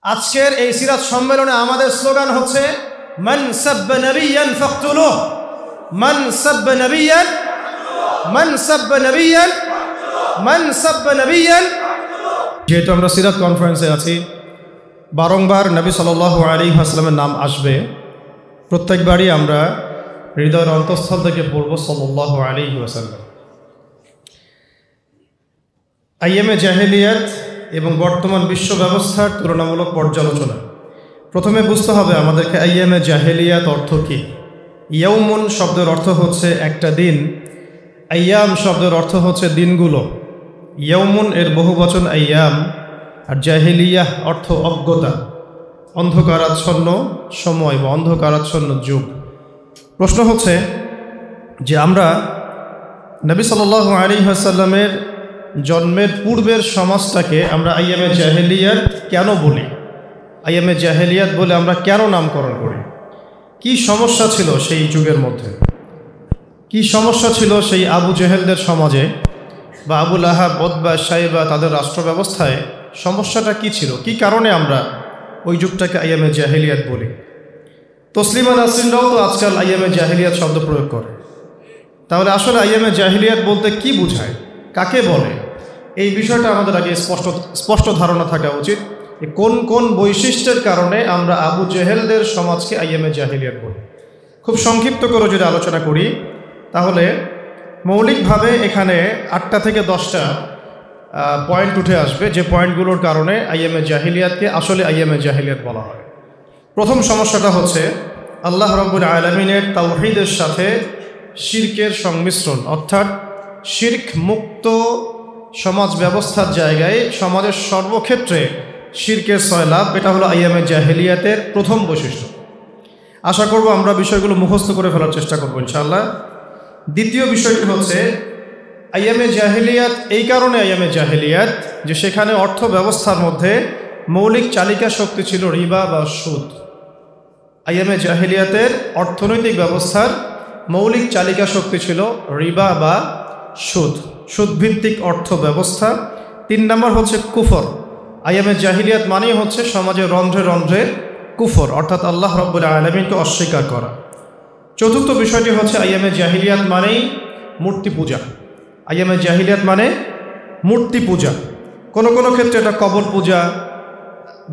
আজকের এই সিরাত সম্মেলনে আমাদের স্লোগান হচ্ছে মান সাব্বা নাবিয়ান ফাকতুলুহ, মান সাব্বা নাবিয়ান, মান সাব্বা নাবিয়ান, মান সাব্বা নাবিয়ান। যেহেতু আমরা সিরাত কনফারেন্সে আছি, বারংবার নবী সাল্লাল্লাহু আলাইহি ওয়াসাল্লামের নাম আসবে, প্রত্যেকবারই আমরা হৃদয়ের অন্তঃস্থল থেকে পড়ব সাল্লাল্লাহু আলাইহি ওয়াসাল্লাম। আইয়ামে জাহেলিয়াত এবং বর্তমান বিশ্ব ব্যবস্থার তুলনামূলক পর্যালোচনা। প্রথমে বুঝতে হবে আমাদেরকে আইয়ামে জাহেলিয়াত অর্থ কী। ইয়াউমুন শব্দের অর্থ হচ্ছে একটা দিন, আইয়াম শব্দের অর্থ হচ্ছে দিনগুলো। ইয়াউমুন এর বহুবচন আইয়াম, আর জাহেলিয়াহ অর্থ অজ্ঞতা, অন্ধকারাচ্ছন্ন সময় বা অন্ধকারাচ্ছন্ন যুগ। প্রশ্ন হচ্ছে যে আমরা নবী সাল্লাল্লাহু আলাইহি ওয়াসাল্লামের জন্মের পূর্বের সমাজটাকে আমরা আইয়ামে জাহেলিয়াত কেন বলি? আইয়ামে জাহেলিয়াত বলে আমরা কেন নামকরণ করি? কি সমস্যা ছিল সেই যুগের মধ্যে? কি সমস্যা ছিল সেই আবু জেহেলদের সমাজে বা আবু লাহাব, উতবা, শাইবা তাদের রাষ্ট্র ব্যবস্থায়? সমস্যাটা কি ছিল? কি কারণে আমরা ওই যুগটাকে আইয়ামে জাহেলিয়াত বলি? তসলিমা নাসরিনরাও তো আজকাল আইয়ামে জাহেলিয়াত শব্দ প্রয়োগ করে। তাহলে আসলে আইয়ামে জাহেলিয়াত বলতে কি বোঝায়, কাকে বলে? এই বিষয়টা আমাদের আগে স্পষ্ট ধারণা থাকা উচিত। কোন কোন বৈশিষ্ট্যের কারণে আমরা আবু জেহেলদের সমাজকে আইয়ামে জাহেলিয়াত বলি। খুব সংক্ষিপ্ত করে যদি আলোচনা করি তাহলে মৌলিকভাবে এখানে 8টা থেকে 10টা পয়েন্ট উঠে আসবে, যে পয়েন্টগুলোর কারণে আইয়ামে জাহেলিয়াতকে আসলে আইয়ামে জাহেলিয়াত বলা হয়। প্রথম সমস্যাটা হচ্ছে আল্লাহ রাব্বুল আলামিনের তাওহীদের সাথে শিরকের সংমিশ্রণ, অর্থাৎ শিরক মুক্ত সমাজ ব্যবস্থার জায়গায় সমাজের সর্বক্ষেত্রে শিরকের সয়লাভ। এটা হলো আইয়ামে জাহেলিয়াতের প্রথম বৈশিষ্ট্য। আশা করব আমরা বিষয়গুলো মুখস্থ করে ফেলার চেষ্টা করব ইনশাআল্লাহ। দ্বিতীয় বিষয়টি হচ্ছে আইয়ামে জাহেলিয়াত এই কারণে আইয়ামে জাহেলিয়াত যে সেখানে অর্থ ব্যবস্থার মধ্যে মৌলিক চালিকা শক্তি ছিল রিবা বা সুদ। আইয়ামে জাহেলিয়াতের অর্থনৈতিক ব্যবস্থার মৌলিক চালিকা শক্তি ছিল রিবা বা সুদ, সুদভিত্তিক অর্থ ব্যবস্থা। 3 নম্বর হচ্ছে কুফর। আইয়ামে জাহিলিয়াত মানেই হচ্ছে সমাজে রন্ধ্রে রন্ধ্রে কুফর, অর্থাৎ আল্লাহ রাব্বুল আলামিনকে অস্বীকার করা। চতুর্থ বিষয়টি হচ্ছে আইয়ামে জাহিলিয়াত মানেই মূর্তি পূজা। আইয়ামে জাহিলিয়াত মানে মূর্তি পূজা। কোনো কোনো ক্ষেত্রে এটা কবর পূজা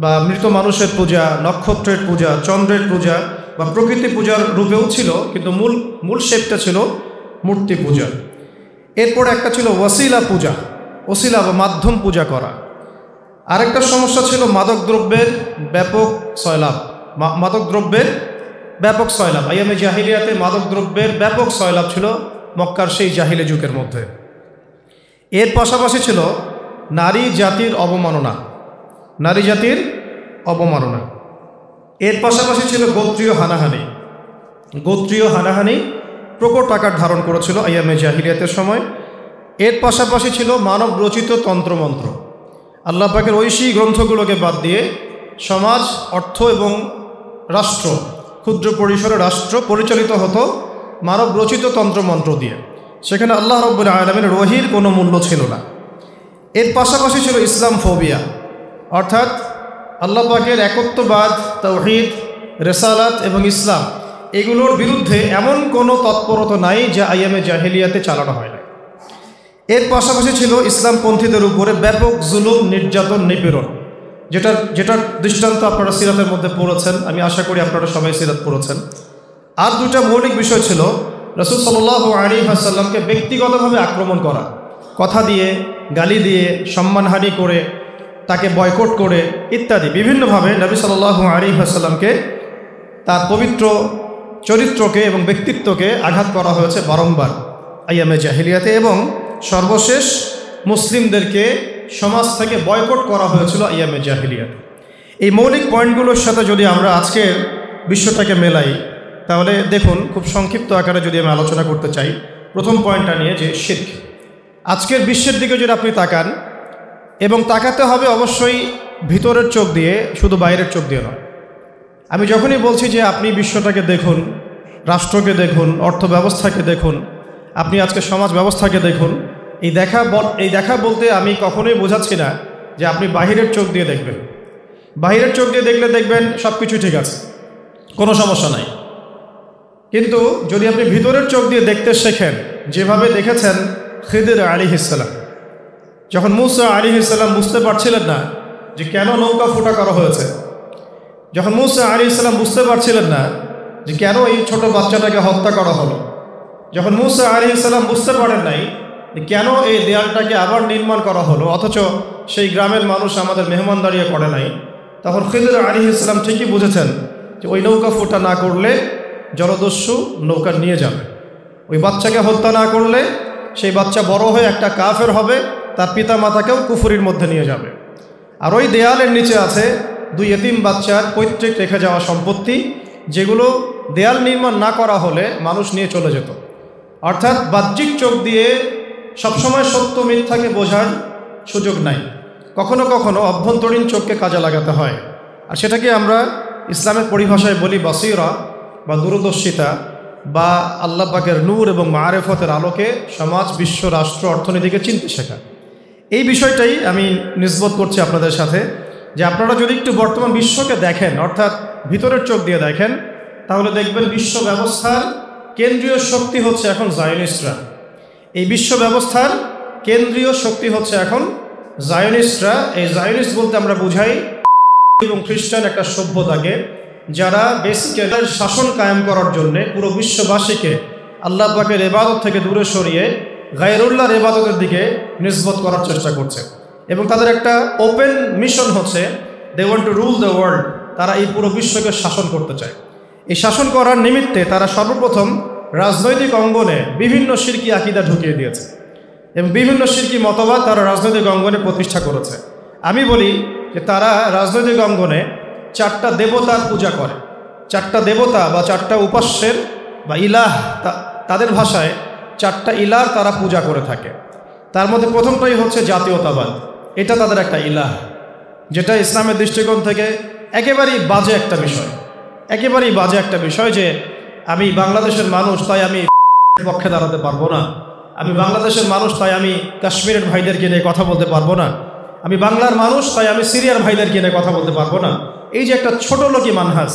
বা মৃত মানুষের পূজা, নক্ষত্রের পূজা, চন্দ্রের পূজা বা প্রকৃতি পূজার রূপেও ছিল, কিন্তু মূল শেপটা ছিল মূর্তি পূজা। এরপর একটা ছিল ওয়াসিলা পূজা, ওসিলা বা মাধ্যম পূজা করা। আরেকটা সমস্যা ছিল মাদকদ্রব্যের ব্যাপক সয়লাভ। মাদকদ্রব্যের ব্যাপক সয়লাভ আইয়ামে জাহিলিয়াতে মাদকদ্রব্যের ব্যাপক সয়লাভ ছিল মক্কার সেই জাহিলি যুগের মধ্যে। এর পাশাপাশি ছিল নারী জাতির অবমাননা, নারী জাতির অবমাননা। এর পাশাপাশি ছিল গোত্রীয় হানাহানি। গোত্রীয় হানাহানি প্রকট আকার ধারণ করেছিল আইয়ামে জাহিলিয়াতের সময়। এর পাশাপাশি ছিল মানব রচিত তন্ত্রমন্ত্র। আল্লাহ পাকের ঐশী গ্রন্থগুলোকে বাদ দিয়ে সমাজ, অর্থ এবং রাষ্ট্র, ক্ষুদ্র পরিসরে রাষ্ট্র পরিচালিত হতো মানব রচিত তন্ত্রমন্ত্র দিয়ে। সেখানে আল্লাহ রাব্বুল আলামিনের ওহীর কোনো মূল্য ছিল না। এর পাশাপাশি ছিল ইসলাম ফোবিয়া, অর্থাৎ আল্লাহ পাকের একত্ববাদ, তাওহীদ, রেসালাত এবং ইসলাম এগুলোর বিরুদ্ধে এমন কোনো তৎপরতা নাই যা আইয়ামে জাহেলিয়াতে চালানো হয় না। এর পাশাপাশি ছিল ইসলামপন্থীদের উপরে ব্যাপক জুলুম, নির্যাতন, নিপীড়ন, যেটার দৃষ্টান্ত আপনারা সিরাতের মধ্যে পড়েছেন। আমি আশা করি আপনারা সবাই সিরাত পড়েছেন। আর 2টা মৌলিক বিষয় ছিল রাসূল সাল্লাল্লাহু আলাইহি ওয়াসাল্লামকে ব্যক্তিগতভাবে আক্রমণ করা, কথা দিয়ে, গালি দিয়ে, সম্মানহানি করে, তাকে বয়কট করে ইত্যাদি বিভিন্নভাবে নবী সাল্লাল্লাহু আলাইহি ওয়াসাল্লামকে, তার পবিত্র চরিত্রকে এবং ব্যক্তিত্বকে আঘাত করা হয়েছে বারংবার আইয়ামে জাহিলিয়াতে। এবং সর্বশেষ মুসলিমদেরকে সমাজ থেকে বয়কট করা হয়েছিল আইয়ামে জাহিলিয়াতে। এই মৌলিক পয়েন্টগুলোর সাথে যদি আমরা আজকের বিশ্বটাকে মেলাই তাহলে দেখুন, খুব সংক্ষিপ্ত আকারে যদি আমি আলোচনা করতে চাই প্রথম পয়েন্টটা নিয়ে, যে শিরক। আজকের বিশ্বের দিকে যদি আপনি তাকান, এবং তাকাতে হবে অবশ্যই ভিতরের চোখ দিয়ে, শুধু বাইরের চোখ দিয়ে নয়। আমি যখনই বলছি যে আপনি বিশ্বটাকে দেখুন, রাষ্ট্রকে দেখুন, অর্থ ব্যবস্থাকে দেখুন, আপনি আজকে সমাজ ব্যবস্থাকে দেখুন, এই দেখা বলতে আমি কখনোই বোঝাচ্ছি না যে আপনি বাহিরের চোখ দিয়ে দেখবেন। বাহিরের চোখ দিয়ে দেখলে দেখবেন সব কিছু ঠিক আছে, কোনো সমস্যা নাই। কিন্তু যদি আপনি ভিতরের চোখ দিয়ে দেখতে শেখেন, যেভাবে দেখেছেন খিদির আলাইহিস সালাম, যখন মূসা আলাইহিস সালাম বুঝতে পারছিলেন না যে কেন নৌকা ফুটা করা হয়েছে, যখন মূসা আলাইহিস সালাম বুঝতে পারছিলেন না যে কেন এই ছোট বাচ্চাটাকে হত্যা করা হলো, যখন মূসা আলাইহিস সালাম বুঝতে পারেন নাই যে কেন এই দেয়ালটাকে আবার নির্মাণ করা হলো, অথচ সেই গ্রামের মানুষ আমাদের মেহমানদারিয়ে করে নাই, তখন খিদির আলাইহিস সালাম ঠিকই বুঝেছেন যে ওই নৌকা ফুটা না করলে জলদস্যু নৌকা নিয়ে যাবে, ওই বাচ্চাকে হত্যা না করলে সেই বাচ্চা বড় হয়ে একটা কাফের হবে, তার পিতা মাতাকেও কুফরির মধ্যে নিয়ে যাবে। আর ওই দেয়ালের নিচে আছে 2 এতিম বাচ্চার পৈতৃক রেখে যাওয়া সম্পত্তি, যেগুলো দেয়াল নির্মাণ না করা হলে মানুষ নিয়ে চলে যেত। অর্থাৎ বাহ্যিক চোখ দিয়ে সবসময় সত্য মিথ্যাকে বোঝার সুযোগ নাই, কখনো কখনো অভ্যন্তরীণ চোখকে কাজে লাগাতে হয়। আর সেটাকে আমরা ইসলামের পরিভাষায় বলি বাসীরা বা দূরদর্শিতা, বা আল্লাহ পাকের নূর এবং মারেফতের আলোকে সমাজ, বিশ্ব, রাষ্ট্র, অর্থনীতিকে চিনতে শেখা। এই বিষয়টাই আমি নিসবত করছি আপনাদের সাথে, যে আপনারা যদি একটু বর্তমান বিশ্বকে দেখেন, অর্থাৎ ভিতরের চোখ দিয়ে দেখেন, তাহলে দেখবেন বিশ্ব ব্যবস্থার কেন্দ্রীয় শক্তি হচ্ছে এখন জায়নিস্টরা। এই বিশ্ব ব্যবস্থার কেন্দ্রীয় শক্তি হচ্ছে এখন জায়নিস্টরা। এই জায়নিস্ট বলতে আমরা বুঝাই এবং খ্রিস্টান একটা সভ্যতাকে, যারা বেসিক্যালি শাসন কায়েম করার জন্যে পুরো বিশ্ববাসীকে আল্লাহ পাকের ইবাদত থেকে দূরে সরিয়ে গায়রুল্লাহর ইবাদতের দিকে নিসবত করার চেষ্টা করছে। এবং তাদের একটা ওপেন মিশন হচ্ছে they want to rule the world. তারা এই পুরো বিশ্বকে শাসন করতে চায়। এই শাসন করার নিমিত্তে তারা সর্বপ্রথম রাজনৈতিক অঙ্গনে বিভিন্ন শিরকি আকিদা ঢুকিয়ে দিয়েছে এবং বিভিন্ন শিরকি মতবাদ তারা রাজনৈতিক অঙ্গনে প্রতিষ্ঠা করেছে। আমি বলি যে তারা রাজনৈতিক অঙ্গনে 4টা দেবতার পূজা করে। 4টা দেবতা বা 4টা উপাস্যের বা ইলাহ, তাদের ভাষায় 4টা ইলার তারা পূজা করে থাকে। তার মধ্যে প্রথমটাই হচ্ছে জাতীয়তাবাদ। এটা তাদের একটা ইলাহ, যেটা ইসলামের দৃষ্টিকোণ থেকে একেবারেই বাজে একটা বিষয়, একেবারেই বাজে একটা বিষয়। যে আমি বাংলাদেশের মানুষ তাই আমি পক্ষে দাঁড়াতে পারবো না, আমি বাংলাদেশের মানুষ তাই আমি কাশ্মীরের ভাইদেরকে নিয়ে কথা বলতে পারবো না, আমি বাংলার মানুষ তাই আমি সিরিয়ার ভাইদেরকে নিয়ে কথা বলতে পারবো না। এই যে একটা ছোটলোকি মানহাজ,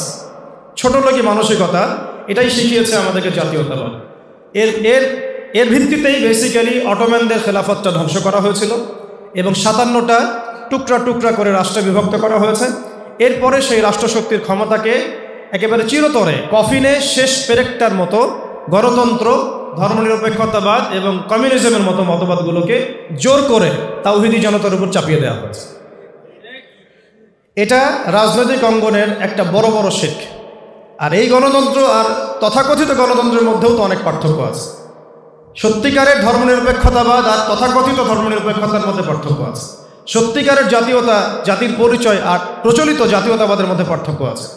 ছোটলোকি মানসিকতা, এটাই শিখিয়েছে আমাদেরকে জাতীয়তাবাদ। এর ভিত্তিতেই বেসিক্যালি অটোম্যানদের খেলাফতটা ধ্বংস করা হয়েছিল এবং 57টা টুকরা টুকরা করে রাষ্ট্রে বিভক্ত করা হয়েছে। এরপরে সেই রাষ্ট্রশক্তির ক্ষমতাকে একেবারে চিরতরে কফিনে শেষ পেরেকটার মতো গণতন্ত্র, ধর্মনিরপেক্ষতাবাদ এবং কমিউনিজমের মতো মতবাদগুলোকে জোর করে তাওহীদি জনতার উপর চাপিয়ে দেওয়া হয়েছে। এটা রাজনৈতিক অঙ্গনের একটা বড় বড় শিখ। আর এই গণতন্ত্র আর তথাকথিত গণতন্ত্রের মধ্যেও তো অনেক পার্থক্য আছে। সত্যিকারের ধর্মনিরপেক্ষতাবাদ আর তথাকথিত ধর্মনিরপেক্ষতার মধ্যে পার্থক্য আছে। সত্যিকারের জাতীয়তা, জাতির পরিচয় আর প্রচলিত জাতীয়তাবাদের মধ্যে পার্থক্য আছে।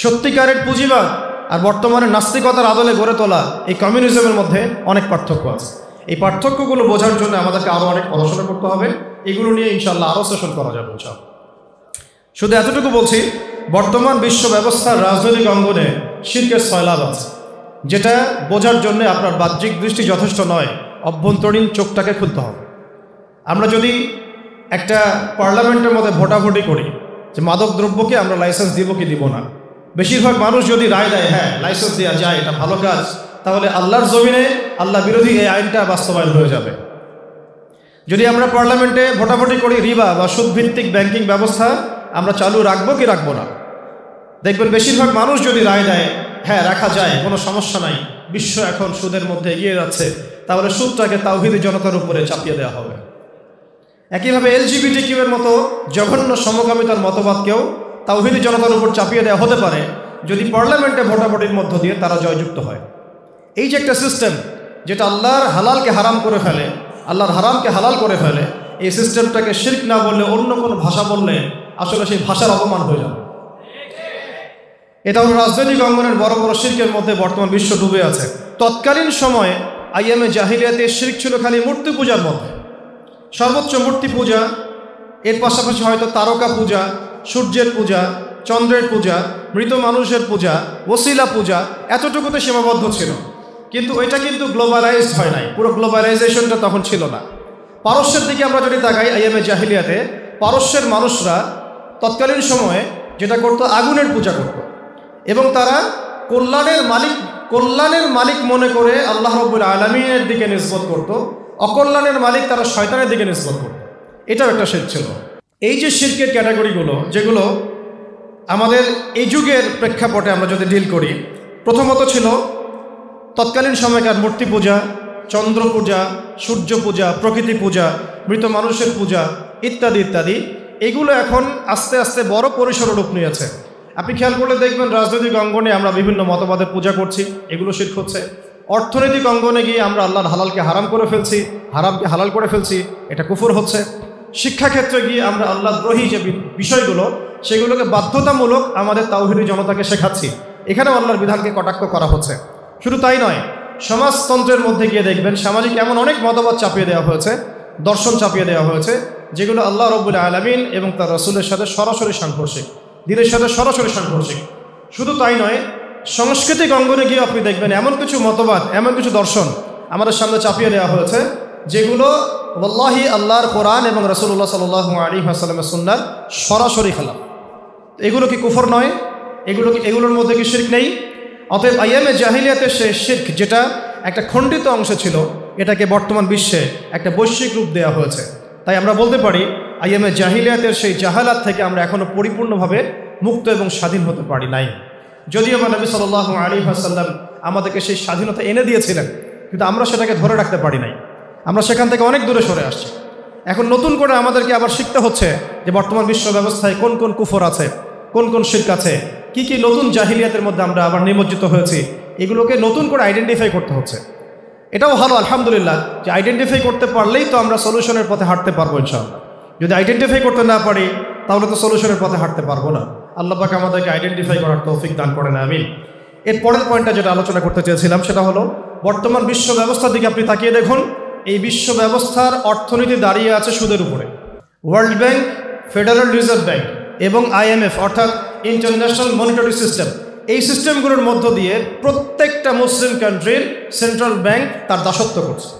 সত্যিকারের পুঁজিবাদ আর বর্তমানে নাস্তিকতার আদলে গড়ে তোলা এই কমিউনিজমের মধ্যে অনেক পার্থক্য আছে। এই পার্থক্যগুলো বোঝার জন্য আমাদেরকে আরও অনেক পড়াশোনা করতে হবে। এগুলো নিয়ে ইনশাআল্লাহ আরও সেশন করা যাবে ইনশাআল্লাহ। শুধু এতটুকু বলছি, বর্তমান বিশ্ব ব্যবস্থার রাজনৈতিক অঙ্গনে শিরকের সয়লাব আছে, যেটা বোঝার জন্য আপনার বাহ্যিক দৃষ্টি যথেষ্ট নয়, অভ্যন্তরীণ চোখটাকে খুলতে হবে। আমরা যদি একটা পার্লামেন্টের মধ্যে ভোটাভুটি করি যে মাদক দ্রব্যকে আমরা লাইসেন্স দিব কি দিব না, বেশিরভাগ মানুষ যদি রায় দেয় হ্যাঁ লাইসেন্স দেওয়া যায়, এটা ভালো কাজ, তাহলে আল্লাহর জমিনে আল্লাহ বিরোধী এই আইনটা বাস্তবায়ন হয়ে যাবে। যদি আমরা পার্লামেন্টে ভোটাভুটি করি রিবা বা সুদভিত্তিক ব্যাংকিং ব্যবস্থা আমরা চালু রাখবো কি রাখবো না, দেখবেন বেশিরভাগ মানুষ যদি রায় দেয় হ্যাঁ রাখা যায়, কোনো সমস্যা নাই, বিশ্ব এখন সুদের মধ্যে এগিয়ে যাচ্ছে, তাহলে সুদটাকে তাওহীদি জনতার উপরে চাপিয়ে দেওয়া হবে। একইভাবে LGBTQ এর মতো জঘন্য সমকামিতার মতবাদকেও তাওহীদি জনতার উপর চাপিয়ে দেওয়া হতে পারে যদি পার্লামেন্টে ভোটাভুটির মধ্য দিয়ে তারা জয়যুক্ত হয়। এই যে একটা সিস্টেম যেটা আল্লাহর হালালকে হারাম করে ফেলে, আল্লাহর হারামকে হালাল করে ফেলে, এই সিস্টেমটাকে শিরক না বললে অন্য কোনো ভাষা বললে আসলে সেই ভাষার অপমান হয়ে যাবে। এটা হলো রাজনৈতিক অঙ্গনের বড় বড় শিরকের মধ্যে বর্তমান বিশ্ব ডুবে আছে। তৎকালীন সময়ে আইয়ামে জাহিলিয়াতে শিরক ছিল খালি মূর্তি পূজার মধ্যে, সর্বোচ্চ মূর্তি পূজা, এর পাশাপাশি হয়তো তারকা পূজা, সূর্যের পূজা, চন্দ্রের পূজা, মৃত মানুষের পূজা, ওসিলা পূজা, এতটুকুতে সীমাবদ্ধ ছিল। কিন্তু ওইটা কিন্তু গ্লোবালাইজড হয় নাই, পুরো গ্লোবালাইজেশনটা তখন ছিল না। পারস্যের দিকে আমরা যদি তাকাই আইয়ামে জাহিলিয়াতে, পারস্যের মানুষরা তৎকালীন সময়ে যেটা করতো, আগুনের পূজা করত এবং তারা কল্যাণের মালিক মনে করে আল্লাহ রাব্বুল আলামিনের দিকে নিসবত করত, অকল্যাণের মালিক তারা শয়তানের দিকে নিসবত করত। এটাও একটা শিরক ছিল। এই যে শিরকের ক্যাটাগরিগুলো, যেগুলো আমাদের এই যুগের প্রেক্ষাপটে আমরা যদি ডিল করি, প্রথমত ছিল তৎকালীন সময়কার মূর্তি পূজা, চন্দ্র পূজা, সূর্য পূজা, প্রকৃতি পূজা, মৃত মানুষের পূজা ইত্যাদি ইত্যাদি। এগুলো এখন আস্তে আস্তে বড় পরিসরে রূপ নিয়েছে। আপনি খেয়াল করলে দেখবেন রাজনৈতিক অঙ্গনে আমরা বিভিন্ন মতবাদের পূজা করছি, এগুলো শিরক হচ্ছে। অর্থনৈতিক অঙ্গনে গিয়ে আমরা আল্লাহর হালালকে হারাম করে ফেলছি, হারামকে হালাল করে ফেলছি, এটা কুফর হচ্ছে। শিক্ষাক্ষেত্রে গিয়ে আমরা আল্লাহদ্রোহী যে বিষয়গুলো, সেগুলোকে বাধ্যতামূলক আমাদের তাওহীদি জনতাকে শেখাচ্ছি, এখানেও আল্লাহর বিধানকে কটাক্ষ করা হচ্ছে। শুধু তাই নয়, সমাজতন্ত্রের মধ্যে গিয়ে দেখবেন সামাজিক এমন অনেক মতবাদ চাপিয়ে দেওয়া হয়েছে, দর্শন চাপিয়ে দেওয়া হয়েছে, যেগুলো আল্লাহ রাব্বুল আলামিন এবং তার রাসূলের সাথে সরাসরি সাংঘর্ষিক, দ্বীনের সাথে সরাসরি সাংঘর্ষিক। শুধু তাই নয়, সাংস্কৃতিক অঙ্গনে গিয়ে আপনি দেখবেন এমন কিছু মতবাদ, এমন কিছু দর্শন আমাদের সামনে চাপিয়ে দেওয়া হয়েছে, যেগুলো ওয়াল্লাহি আল্লাহর কোরআন এবং রাসূলুল্লাহ সাল্লাল্লাহু আলাইহি ওয়াসাল্লামের সুন্নাহর সরাসরি খেলাফ। এগুলো কি কুফর নয়? এগুলোর মধ্যে কি শিরক নেই? অতএব আইয়ামে জাহিলিয়াতের সেই শিরক, যেটা একটা খণ্ডিত অংশ ছিল, এটাকে বর্তমান বিশ্বে একটা বৈশ্বিক রূপ দেওয়া হয়েছে। তাই আমরা বলতে পারি আইয়ামে জাহিলিয়াতের সেই জাহালাত থেকে আমরা এখনও পরিপূর্ণভাবে মুক্ত এবং স্বাধীন হতে পারি নাই। যদিও বা নবী সাল্লাল্লাহু আলাইহি ওয়াসাল্লাম আমাদেরকে সেই স্বাধীনতা এনে দিয়েছিলেন, কিন্তু আমরা সেটাকে ধরে রাখতে পারি নাই। আমরা সেখান থেকে অনেক দূরে সরে আসছি। এখন নতুন করে আমাদেরকে আবার শিখতে হচ্ছে যে বর্তমান বিশ্ব ব্যবস্থায় কোন কোন কুফর আছে, কোন কোন শিরক আছে, কি কি নতুন জাহিলিয়াতের মধ্যে আমরা আবার নিমজ্জিত হয়েছি, এগুলোকে নতুন করে আইডেন্টিফাই করতে হচ্ছে। এটাও ভালো, আলহামদুলিল্লাহ, যে আইডেন্টিফাই করতে পারলেই তো আমরা সলিউশনের পথে হাঁটতে পারবো ইনশাআল্লাহ। যদি আইডেন্টিফাই করতে না পারি, তাহলে তো সলিউশনের পথে হাঁটতে পারবো না। আল্লাহ পাক আমাদেরকে আইডেন্টিফাই করার তৌফিক দান করেন, আমিন। এর পরের পয়েন্টটা যেটা আলোচনা করতে চেয়েছিলাম, সেটা হলো বর্তমান বিশ্ব ব্যবস্থার দিকে আপনি তাকিয়ে দেখুন। এই বিশ্ব ব্যবস্থার অর্থনীতি দাঁড়িয়ে আছে সুদের উপরে। World bank, federal reserve bank এবং IMF অর্থাৎ ইন্টারন্যাশনাল মনিটারি সিস্টেম, এই সিস্টেমগুলোর মধ্য দিয়ে প্রত্যেকটা মুসলিম কান্ট্রির সেন্ট্রাল ব্যাংক তার দাসত্ব করছে।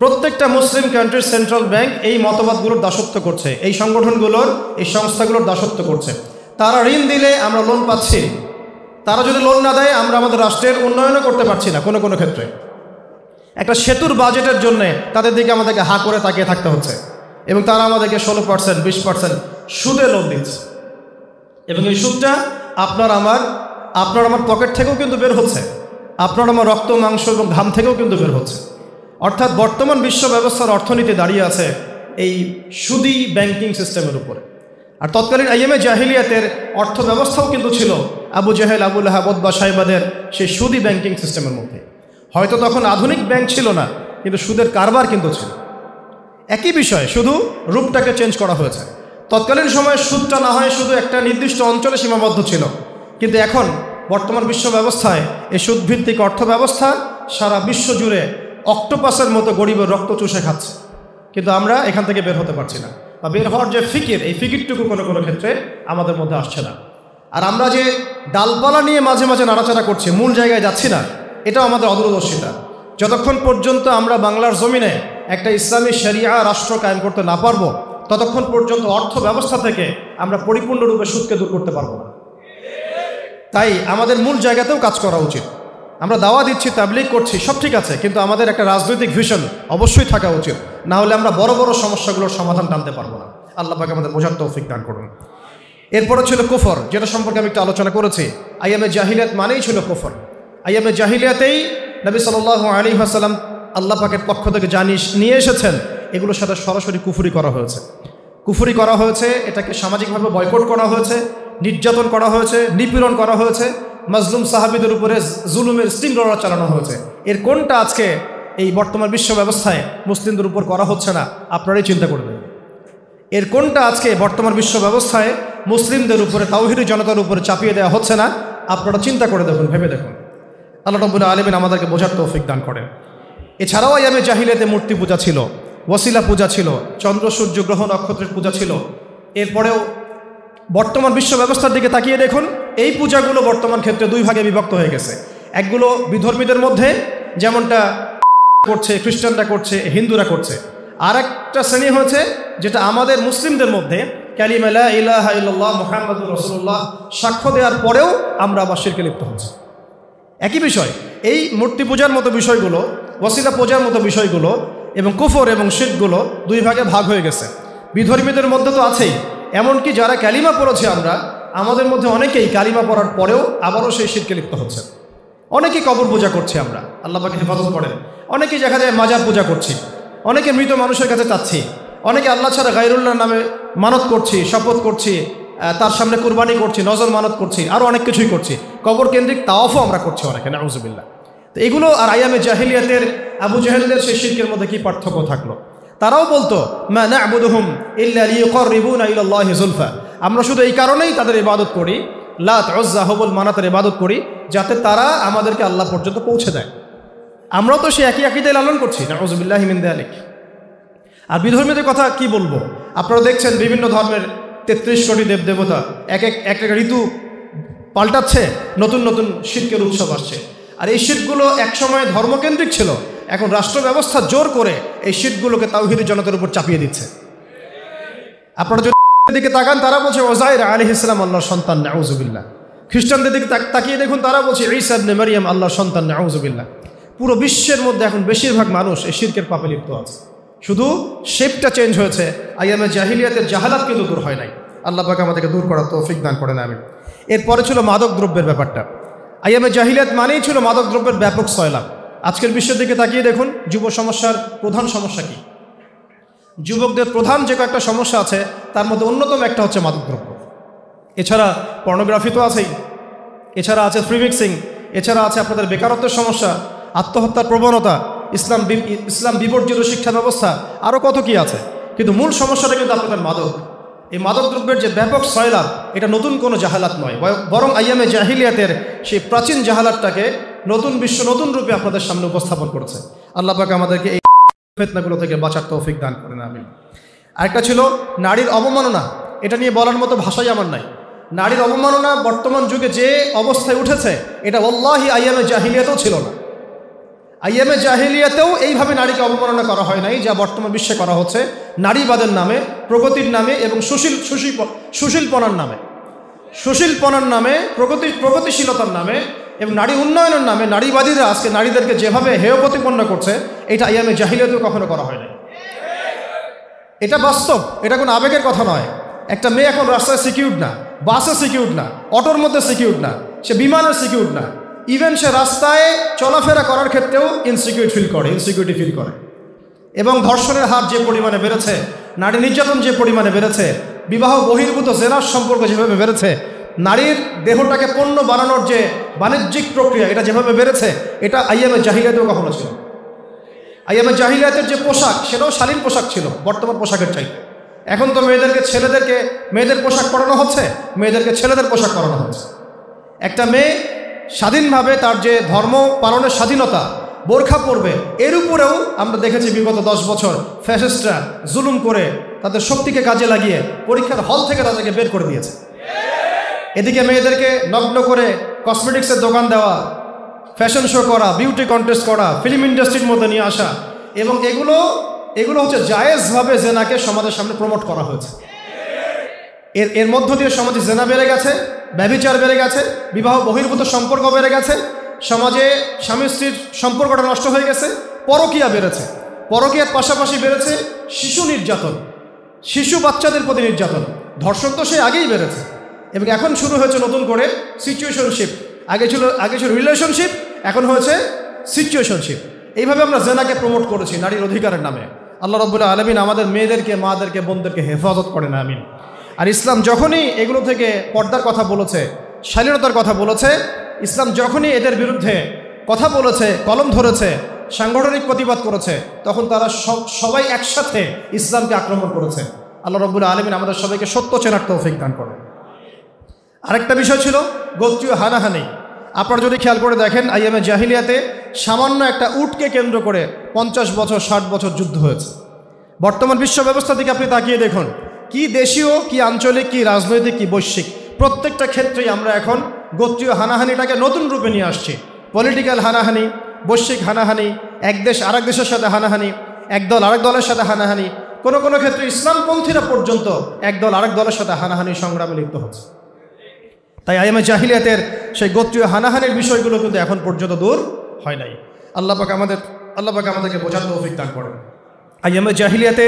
প্রত্যেকটা মুসলিম কান্ট্রির সেন্ট্রাল ব্যাংক এই মতবাদগুলোর দাসত্ব করছে, এই সংগঠনগুলোর, এই সংস্থাগুলোর দাসত্ব করছে। তারা ঋণ দিলে আমরা লোন পাচ্ছি, তারা যদি লোন না দেয় আমরা আমাদের রাষ্ট্রের উন্নয়নও করতে পারছি না। কোনো কোনো ক্ষেত্রে একটা সেতুর বাজেটের জন্যে তাদের দিকে আমাদেরকে হা করে তাকিয়ে থাকতে হচ্ছে, এবং তারা আমাদেরকে 16%, 20% সুদে লোন দিচ্ছে, এবং এই সুদটা আপনার আমার পকেট থেকেও কিন্তু বের হচ্ছে, আপনার আমার রক্ত, মাংস এবং ঘাম থেকেও কিন্তু বের হচ্ছে। অর্থাৎ বর্তমান বিশ্ব ব্যবস্থার অর্থনীতি দাঁড়িয়ে আছে এই সুদী ব্যাংকিং সিস্টেমের উপরে। আর তৎকালীন আইয়ামে জাহিলিয়াতের অর্থ ব্যবস্থাও কিন্তু ছিল আবু জেহেল, আবু লাহাব, উতবা, শাইবাদের সেই সুদী ব্যাংকিং সিস্টেমের মধ্যে। হয়তো তখন আধুনিক ব্যাংক ছিল না, কিন্তু সুদের কারবার কিন্তু ছিল। একই বিষয়, শুধু রূপটাকে চেঞ্জ করা হয়েছে। তৎকালীন সময়ে সুদটা না হয় শুধু একটা নির্দিষ্ট অঞ্চলে সীমাবদ্ধ ছিল, কিন্তু এখন বর্তমান বিশ্ব ব্যবস্থায় এই সুদভিত্তিক অর্থ ব্যবস্থা সারা বিশ্ব জুড়ে অক্টোপাসের মতো গরিবের রক্ত চুষে খাচ্ছে, কিন্তু আমরা এখান থেকে বের হতে পারছি না, বা বের হওয়ার যে ফিকির, এই ফিকিরটুকু কোনো কোনো ক্ষেত্রে আমাদের মধ্যে আসছে না। আর আমরা যে ডালপালা নিয়ে মাঝে মাঝে নাড়াচাড়া করছি, মূল জায়গায় যাচ্ছি না, এটাও আমাদের অদূরদর্শিতা। যতক্ষণ পর্যন্ত আমরা বাংলার জমিনে একটা ইসলামী শরিয়া রাষ্ট্র কায়েম করতে না পারবো, ততক্ষণ পর্যন্ত অর্থ ব্যবস্থা থেকে আমরা পরিপূর্ণরূপে সুদকে দূর করতে পারবো না। তাই আমাদের মূল জায়গাতেও কাজ করা উচিত। আমরা দাওয়া দিচ্ছি, তাবলীগ করছি, সব ঠিক আছে, কিন্তু আমাদের একটা রাজনৈতিক ভিশন অবশ্যই থাকা উচিত, না হলে আমরা বড় বড় সমস্যাগুলোর সমাধান টানতে পারবো না। আল্লাহ পাক আমাদের বোঝার তৌফিক দান করুন। এরপরে ছিল কুফর, যেটা সম্পর্কে আমি একটু আলোচনা করেছি। আইয়ামে জাহিলিয়াত মানেই ছিল কুফর। আইয়ামে জাহিলিয়াতেই নবী সাল্লাল্লাহু আলাইহি ওয়াসাল্লাম আল্লাহ পাকের পক্ষ থেকে নিয়ে এসেছেন, এগুলোর সাথে সরাসরি কুফরি করা হয়েছে। কুফরি করা হয়েছে, এটাকে সামাজিকভাবে বয়কট করা হয়েছে, নির্যাতন করা হয়েছে, নিপীড়ন করা হয়েছে, মাজলুম সাহাবীদের উপরে জুলুমের স্টিম রোলার চালানো হয়েছে। এর কোনটা আজকে এই বর্তমান বিশ্ব ব্যবস্থায় মুসলিমদের উপর করা হচ্ছে না? আপনারাই চিন্তা করবেন। এর কোনটা আজকে বর্তমান বিশ্ব ব্যবস্থায় মুসলিমদের উপরে, তাওহীদি জনতার উপরে চাপিয়ে দেওয়া হচ্ছে না? আপনারা চিন্তা করে দেখুন, ভেবে দেখুন। আল্লাহ রাব্বুল আলামিন আমাদেরকে বোঝার তৌফিক দান করেন। এছাড়াও আইয়ামে জাহিলিয়াতে মূর্তি পূজা ছিল, ওয়াসিলা পূজা ছিল, চন্দ্র সূর্য গ্রহ নক্ষত্রের পূজা ছিল। এরপরেও বর্তমান বিশ্ব ব্যবস্থার দিকে তাকিয়ে দেখুন, এই পূজাগুলো বর্তমান ক্ষেত্রে দুই ভাগে বিভক্ত হয়ে গেছে। একগুলো বিধর্মীদের মধ্যে, যেমনটা করছে খ্রিস্টানরা করছে, হিন্দুরা করছে। আর একটা শ্রেণী হয়েছে যেটা আমাদের মুসলিমদের মধ্যে, কালিমা লা ইলাহা ইল্লাল্লাহ মুহাম্মাদুর রাসূলুল্লাহ সাক্ষ্য দেওয়ার পরেও আমরা আবার শিরকে লিপ্ত হচ্ছি। একই বিষয়, এই মূর্তি পূজার মতো বিষয়গুলো, ওয়াসিলা পূজার মতো বিষয়গুলো এবং কুফর এবং শিরকগুলো দুই ভাগে ভাগ হয়ে গেছে। বিধর্মীদের মধ্যে তো আছেই, এমনকি যারা কালিমা পড়েছে আমাদের মধ্যে অনেকেই কালিমা পড়ার পরেও আবারও সেই শিরকে লিপ্ত হচ্ছে। অনেকেই কবর পূজা করছি আমরা, আল্লাহ পাকে হেফাজত করেন। অনেকেই দেখা যায় মাজার পূজা করছি, অনেকে মৃত মানুষের কাছে চাচ্ছি, অনেকে আল্লাহ ছাড়া গায়রুল্লাহর নামে মানত করছি, শপথ করছি, তার সামনে কুরবানি করছি, নজর মানত করছি, আরও অনেক কিছুই করছি। কবর কেন্দ্রিক তাওয়াফও আমরা করছি অনেকে, নাউজুবিল্লাহ। তো এগুলো আর আইয়ামে জাহিলিয়াতের আবু জাহেলদের সেই শিরকের মধ্যে কি পার্থক্য থাকলো? তারাও বলতো মা না'বুদুহুম ইল্লা লিয়ুকাররিবুনা ইলাল্লাহি যুলফা, আমরা শুধু এই কারণেই তাদের ইবাদত করি, লাত, উজ্জা, হুবল, মানাতের ইবাদত করি যাতে তারা আমাদেরকে আল্লাহ পর্যন্ত পৌঁছে দেয়। আমরাও তো সেই একই আকীদায় লালন করছি, নাউজুবিল্লাহি মিন যালিক। আর বিধর্মীদের কথা কি বলবো? আপনারা দেখছেন বিভিন্ন ধর্মের 33 কোটি দেবদেবতা এক এক ঋতু পাল্টাচ্ছে, নতুন নতুন শিরকের উৎসব আসছে। আর এই শিরকগুলো একসময় ধর্মকেন্দ্রিক ছিল, এখন রাষ্ট্র ব্যবস্থা জোর করে এই শিরকগুলোকে তাওহীদি জনতার উপর চাপিয়ে দিচ্ছে। আপনারা যদি দিকে তাকান, তারা বলছে উযাইর আলাইহিস সালাম আল্লাহর সন্তান, নাউজুবিল্লাহ। খ্রিস্টানদের দিকে তাকিয়ে দেখুন, তারা বলছে ঈসা ইবনে মারইয়াম আল্লাহর সন্তান, নাউজুবিল্লাহ। পুরো বিশ্বের মধ্যে এখন বেশিরভাগ মানুষ এই শিরকের পাপে লিপ্ত আছে, শুধু শেপটা চেঞ্জ হয়েছে। আইয়ামে জাহিলিয়াতের জাহালাত কিন্তু দূর হয় নাই। আল্লাহ পাক আমাদেরকে দূর করার তৌফিক দান করেন, আমিন। এরপরে ছিল মাদক দ্রব্যের ব্যাপারটা। আইয়ামে জাহিলিয়াত মানেই ছিল মাদক দ্রব্যের ব্যাপক সয়লাব। আজকের বিশ্বের দিকে তাকিয়ে দেখুন, যুব সমস্যার প্রধান সমস্যা কি? যুবকদের প্রধান যে কয়েকটা সমস্যা আছে তার মধ্যে অন্যতম একটা হচ্ছে মাদকদ্রব্য। এছাড়া পর্নোগ্রাফি তো আছেই, এছাড়া আছে ফ্রি মিক্সিং, এছাড়া আছে আপনাদের বেকারত্বের সমস্যা, আত্মহত্যার প্রবণতা, ইসলাম বিবর্জিত শিক্ষা ব্যবস্থা, আরও কত কি আছে। কিন্তু মূল সমস্যাটা কিন্তু আপনাদের মাদক। এই মাদকদ্রব্যের যে ব্যাপক সয়লাব, এটা নতুন কোনো জাহালাত নয়, বরং আইয়ামে জাহিলিয়াতের সেই প্রাচীন জাহালাতটাকে নতুন বিশ্ব নতুন রূপে আপনাদের সামনে উপস্থাপন করেছে। আল্লাহ পাক আমাদেরকে এই ফিতনাগুলো থেকে বাঁচার তৌফিক দান করেন, আমিন। আরেকটা ছিল নারীর অবমাননা। এটা নিয়ে বলার মতো ভাষাই আমার নাই। নারীর অবমাননা বর্তমান যুগে যে অবস্থায় উঠেছে, এটা ওয়াল্লাহি আইয়ামে জাহিলিয়াতেও ছিল না। আইয়ামে জাহিলিয়াতেও এইভাবে নারীকে অবমাননা করা হয় নাই যা বর্তমান বিশ্বে করা হচ্ছে, নারীবাদের নামে, প্রগতির নামে এবং সুশীলপনার নামে, প্রগতিশীলতার নামে এবং নারী উন্নয়নের নামে নারীবাদীরা আজকে নারীদেরকে যেভাবে হেয় প্রতিপন্ন করছে, এটা আইয়ামে জাহিলিয়াতেও কখনো করা হয় নাই। এটা বাস্তব, এটা কোনো আবেগের কথা নয়। একটা মেয়ে এখন রাস্তায় সিকিউর না, বাসে সিকিউর না, অটোর মধ্যে সিকিউর না, সে বিমানে সিকিউর না, ইভেন সে রাস্তায় চলাফেরা করার ক্ষেত্রেও ইনসিকিউরিটি ফিল করে। এবং ধর্ষণের হার যে পরিমাণে বেড়েছে, নারী নির্যাতন যে পরিমাণে বেড়েছে, বিবাহ বহির্ভূত জেনার সম্পর্ক যেভাবে বেড়েছে, নারীর দেহটাকে পণ্য বানানোর যে বাণিজ্যিক প্রক্রিয়া এটা যেভাবে বেড়েছে, এটা আইয়ামে জাহিলিয়াতেও কখনো ছিল। আইয়ামে জাহিলিয়াতের যে পোশাক, সেটাও শালীন পোশাক ছিল বর্তমান পোশাকের চাইতে। এখন তো মেয়েদের পোশাক পরানো হচ্ছে, মেয়েদেরকে ছেলেদের পোশাক পরানো হচ্ছে। একটা মেয়ে স্বাধীনভাবে তার যে ধর্ম পালনের স্বাধীনতা, বোরখা পরবে, এর উপরেও আমরা দেখেছি বিগত 10 বছর ফ্যাসিস্টরা জুলুম করে তাদের শক্তিকে কাজে লাগিয়ে পরীক্ষার হল থেকে তাদেরকে বের করে দিয়েছে। এদিকে মেয়েদেরকে নগ্ন করে কসমেটিক্সের দোকান দেওয়া, ফ্যাশন শো করা, বিউটি কন্টেস্ট করা, ফিল্ম ইন্ডাস্ট্রির মধ্যে নিয়ে আসা, এবং এগুলো হচ্ছে জায়েজভাবে জেনাকে সমাজের সামনে প্রমোট করা হয়েছে। এর মধ্য দিয়ে সমাজে জেনা বেড়ে গেছে, ব্যভিচার বেড়ে গেছে, বিবাহ বহির্ভূত সম্পর্ক বেড়ে গেছে, সমাজে স্বামী স্ত্রীর সম্পর্কটা নষ্ট হয়ে গেছে, পরকীয়া বেড়েছে, পরকীয়ার পাশাপাশি বেড়েছে শিশু নির্যাতন, শিশু বাচ্চাদের প্রতি নির্যাতন, ধর্ষণ তো সে আগেই বেড়েছে। এবং এখন শুরু হয়েছে নতুন করে সিচুয়েশনশিপ। আগে ছিল রিলেশনশিপ, এখন হয়েছে সিচুয়েশনশিপ। এইভাবে আমরা জেনাকে প্রমোট করেছি নারীর অধিকারের নামে। আল্লাহ রাব্বুল আলামিন আমাদের মেয়েদেরকে, মাদেরকে, বোনদেরকে হেফাজত করেন, আমিন। আর ইসলাম যখনই এগুলো থেকে পর্দার কথা বলেছে, শালীনতার কথা বলেছে, ইসলাম যখনই এদের বিরুদ্ধে কথা বলেছে, কলম ধরেছে, সাংগঠনিক প্রতিবাদ করেছে, তখন তারা সবাই একসাথে ইসলামকে আক্রমণ করেছে। আল্লাহ রাব্বুল আলামিন আমাদের সবাইকে সত্য চেনার তৌফিক দান করেন। আরেকটা বিষয় ছিল গোত্রীয় হানাহানি। আপনারা যদি খেয়াল করে দেখেন, আইয়ামে জাহিলিয়াতে সামান্য একটা উটকে কেন্দ্র করে 50 বছর 60 বছর যুদ্ধ হয়েছে। বর্তমান বিশ্ব ব্যবস্থা থেকে আপনি তাকিয়ে দেখুন, কি দেশীয়, কি আঞ্চলিক, কি রাজনৈতিক, কি বৈশ্বিক, প্রত্যেকটা ক্ষেত্রেই আমরা এখন গোত্রীয় হানাহানিটাকে নতুন রূপে নিয়ে আসছি। পলিটিক্যাল হানাহানি, বৈশ্বিক হানাহানি, এক দেশ আরেক দেশের সাথে হানাহানি, এক দল আরেক দলের সাথে হানাহানি, কোনো কোনো ক্ষেত্রে ইসলামপন্থীরা পর্যন্ত একদল আরেক দলের সাথে হানাহানি সংগ্রামে লিপ্ত হচ্ছে। তাই আইয়ামে জাহিলিয়াতের সেই গোত্রীয় হানাহানির বিষয়গুলো কিন্তু এখন পর্যন্ত দূর হয় নাই। আল্লাহ পাক আমাদেরকে বোঝার তৌফিক দান করেন। আইয়ামে জাহিলিয়াতে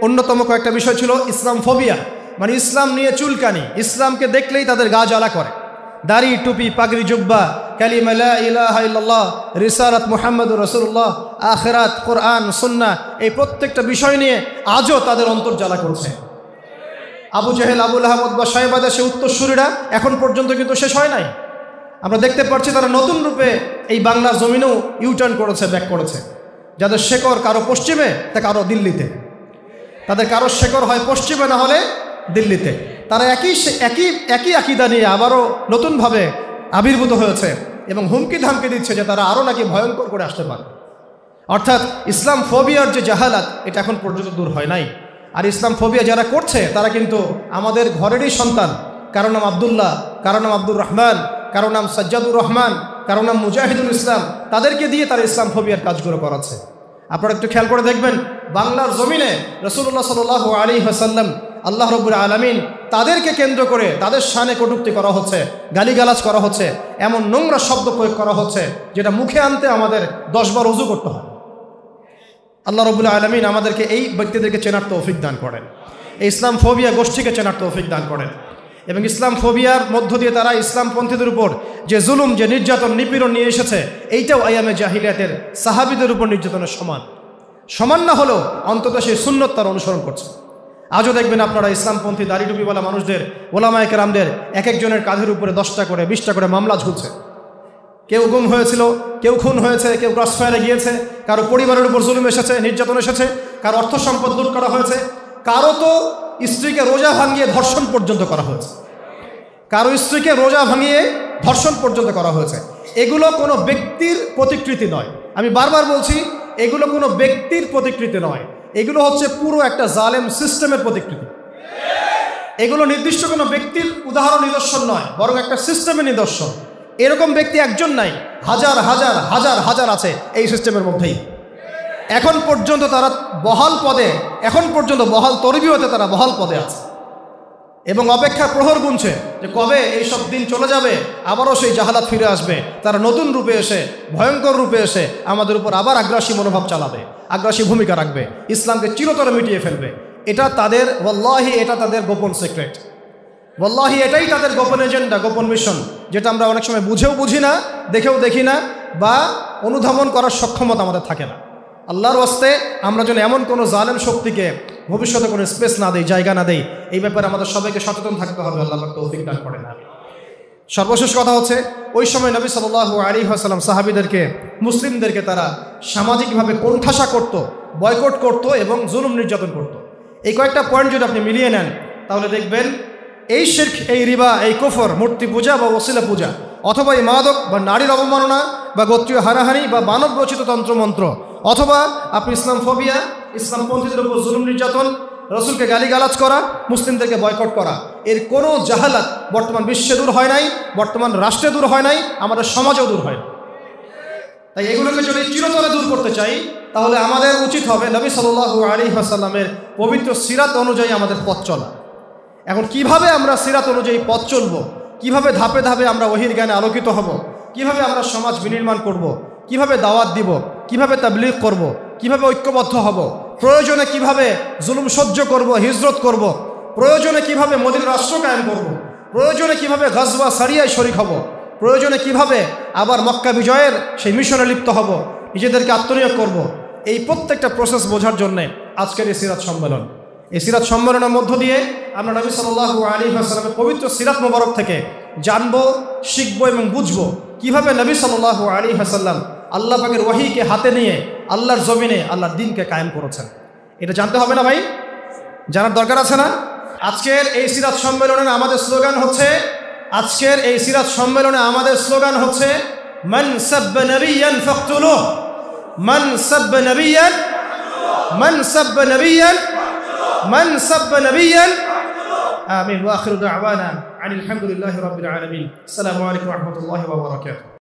অন্যতম কয়েকটা বিষয় ছিল ইসলাম ফোবিয়া, মানে ইসলাম নিয়ে চুলকানি, ইসলামকে দেখলেই তাদের গা জ্বালা করে। দাড়ি, টুপি, পাগড়ি, জুব্বা, কালিমা লা ইলাহা ইল্লাল্লাহ, রিসালাত মুহাম্মাদুর রাসূলুল্লাহ, আখিরাত, কোরআন, সুন্নাহ, এই প্রত্যেকটা বিষয় নিয়ে আজও তাদের অন্তর জ্বালা করছে। আবু জেহেল, আবু লাহাব, উতবা, শায়বা, সে উত্তরসূরিরা এখন পর্যন্ত কিন্তু শেষ হয় নাই। আমরা দেখতে পাচ্ছি তারা নতুন রূপে এই বাংলার জমিনেও ইউটার্ন করেছে, ব্যাক করেছে। যাদের শেকড় কারো পশ্চিমে, তা কারো দিল্লিতে, তাদের কারো শেকড় হয় পশ্চিমে, না হলে দিল্লিতে। তারা একই আকীদা নিয়ে আবারও নতুনভাবে আবির্ভূত হয়েছে এবং হুমকি ধামকি দিচ্ছে যে তারা আরও নাকি ভয়ঙ্কর করে আসতে পারে। অর্থাৎ ইসলাম ফোবিয়ার যে জাহালাত, এটা এখন পর্যন্ত দূর হয় নাই। আর ইসলাম ফোবিয়া যারা করছে তারা কিন্তু আমাদের ঘরেরই সন্তান। কারো নাম আবদুল্লাহ, কারো নাম আব্দুর রহমান, কারো নাম সাজ্জাদুর রহমান, কারো নাম মুজাহিদুল ইসলাম। তাদেরকে দিয়ে তারা ইসলাম ফোবিয়ার কাজগুলো করাচ্ছে। আপনারা একটু খেয়াল করে দেখবেন, বাংলার জমিনে রাসূলুল্লাহ সাল্লাল্লাহু আলাইহি ওয়াসাল্লাম, আল্লাহ রাব্বুল আলামিন, তাদেরকে কেন্দ্র করে তাদের শানে কটূক্তি করা হচ্ছে, গালিগালাজ করা হচ্ছে, এমন নোংরা শব্দ প্রয়োগ করা হচ্ছে যেটা মুখে আনতে আমাদের 10 বার ওযু করতে হয়। আল্লাহ রাব্বুল আলামিন আমাদেরকে এই ব্যক্তিদেরকে চেনার তৌফিক দান করেন, এই ইসলাম ফোবিয়া গোষ্ঠীকে চেনার তৌফিক দান করেন। এবং ইসলাম ফোবিয়ার মধ্য দিয়ে তারা ইসলামপন্থীদের উপর যে জুলুম, যে নির্যাতন, নিপীড়ন নিয়ে এসেছে, এইটাও আইয়ামে জাহিলিয়াতের সাহাবীদের উপর নির্যাতনের সমান না হলেও অন্তত সেই সুন্নত তারা অনুসরণ করছে। আজও দেখবেন আপনারা ইসলামপন্থী দাড়ি টুপিওয়ালা মানুষদের, ওলামায়ে কেরামদের এক একজনের কাঁধের উপরে 10টা করে 20টা করে মামলা ঝুলছে। কেউ গুম হয়েছিল, কেউ খুন হয়েছে, কেউ ক্রসফায়ারে গিয়েছে, কারো পরিবারের উপর জুলুম এসেছে, নির্যাতন এসেছে, কারো অর্থ সম্পদ লুট করা হয়েছে, কারো তো স্ত্রীকে রোজা ভাঙিয়ে ধর্ষণ পর্যন্ত করা হয়েছে, কারো স্ত্রীকে রোজা ভাঙিয়ে ধর্ষণ পর্যন্ত করা হয়েছে। এগুলো কোনো ব্যক্তির প্রতিকৃতি নয়। আমি বারবার বলছি, এগুলো কোনো ব্যক্তির প্রতিকৃতি নয়, এগুলো হচ্ছে পুরো একটা জালেম সিস্টেমের প্রতিকৃতি। এগুলো নির্দিষ্ট কোনো ব্যক্তির উদাহরণ, নিদর্শন নয়, বরং একটা সিস্টেমের নিদর্শন। এরকম ব্যক্তি একজন নাই, হাজার হাজার হাজার হাজার আছে এই সিস্টেমের মধ্যেই। এখন পর্যন্ত তারা বহাল পদে, এখন পর্যন্ত বহাল তরবিয়তে তারা বহাল পদে আছে এবং অপেক্ষার প্রহর গুনছে যে কবে এইসব দিন চলে যাবে, আবারও সেই জাহালাত ফিরে আসবে। তারা নতুন রূপে এসে, ভয়ঙ্কর রূপে এসে আমাদের উপর আবার আগ্রাসী মনোভাব চালাবে, আগ্রাসী ভূমিকা রাখবে, ইসলামকে চিরতরে মিটিয়ে ফেলবে। এটা তাদের, ওয়াল্লাহি এটা তাদের গোপন সিক্রেট, ওয়াল্লাহি এটাই তাদের গোপন এজেন্ডা, গোপন মিশন, যেটা আমরা অনেক সময় বুঝেও বুঝি না, দেখেও দেখি না, বা অনুধাবন করার সক্ষমতা আমাদের থাকে না। আল্লাহর ওয়াস্তে আমরা যেন এমন কোনো জালেম শক্তিকে ভবিষ্যতে কোনো স্পেস না দেই, জায়গা না দেই, এই ব্যাপারে আমাদের সবাইকে সচেতন থাকতে হবে। আল্লাহ পাক তৌফিক দান করেন। সর্বশেষ কথা হচ্ছে, ওই সময় নবী সাল্লাল্লাহু আলাইহি ওয়াসাল্লাম সাহাবীদেরকে, মুসলিমদেরকে তারা সামাজিকভাবে কোণঠাসা করত, বয়কট করত এবং জুলুম নির্যাতন করত। এই কয়েকটা পয়েন্ট যদি আপনি মিলিয়ে নেন তাহলে দেখবেন এই শিরক, এই রিবা, এই কুফর, মূর্তি পূজা বা ওসিলা পূজা, অথবা এই মাদক বা নারীর অবমাননা বা গোত্রীয় হানাহানি বা মানব রচিত তন্ত্রমন্ত্র, অথবা আপনি ইসলাম ফোবিয়া, ইসলামপন্থীদের উপর জুলুম নির্যাতন, রসুলকে গালিগালাজ করা, মুসলিমদেরকে বয়কট করা, এর কোনো জাহালাত বর্তমান বিশ্বে দূর হয় নাই, বর্তমান রাষ্ট্রে দূর হয় নাই, আমাদের সমাজেও দূর হয় না। তাই এগুলোকে যদি চিরতরে দূর করতে চাই তাহলে আমাদের উচিত হবে নবী সাল্লাল্লাহু আলাইহি ওয়াসাল্লামের পবিত্র সিরাত অনুযায়ী আমাদের পথ চলা। এখন কিভাবে আমরা সিরাত অনুযায়ী পথ চলবো, কিভাবে ধাপে ধাপে আমরা ওহীর জ্ঞানে আলোকিত হব, কিভাবে আমরা সমাজ বিনির্মাণ করব, কিভাবে দাওয়াত দিব, কিভাবে তাবলীগ করব, কিভাবে ঐক্যবদ্ধ হব, প্রয়োজনে কিভাবে জুলুম সহ্য করব, হিজরত করব, প্রয়োজনে কিভাবে মদিনা রাষ্ট্র কায়েম করব, প্রয়োজনে কিভাবে গাজওয়া সারিয়ায় শরীক হব, প্রয়োজনে কিভাবে আবার মক্কা বিজয়ের সেই মিশনে লিপ্ত হব, নিজেদেরকে আত্মনিয়োগ করব, এই প্রত্যেকটা প্রসেস বোঝার জন্যে আজকের এই সিরাত সম্মেলন। এই সিরাত সম্মেলনের মধ্য দিয়ে আমরা নবী সাল্লাল্লাহু আলাইহি ওয়াসাল্লামের পবিত্র সিরাত মোবারক থেকে জানবো, শিখবো এবং বুঝবো কিভাবে নবী সাল্লাল্লাহু আলাইহি ওয়াসাল্লাম আল্লাহ পাকের ওয়াহিকে হাতে নিয়ে আল্লাহর জমিনে আল্লাহর দ্বীনকে কায়েম করেছেন। এটা জানতে হবে না ভাই? জানার দরকার আছে না? আজকের এই সিরাত সম্মেলনে আমাদের স্লোগান হচ্ছে, আজকের এই সিরাত সম্মেলনে আমাদের স্লোগান হচ্ছে, মান সাব্বা নবিয়ান ফাকতুলুহ, মান সাব্বা নবিয়ান, মান সাব্বা নবিয়ান, মান সাব্বা নবিয়ান। আমিন। ওয়া আখিরু দাওয়ানা আনিল হামদুলিল্লাহি রাব্বিল আলামিন। আসসালামু আলাইকুম ওয়া রাহমাতুল্লাহি ওয়া বারাকাতুহু।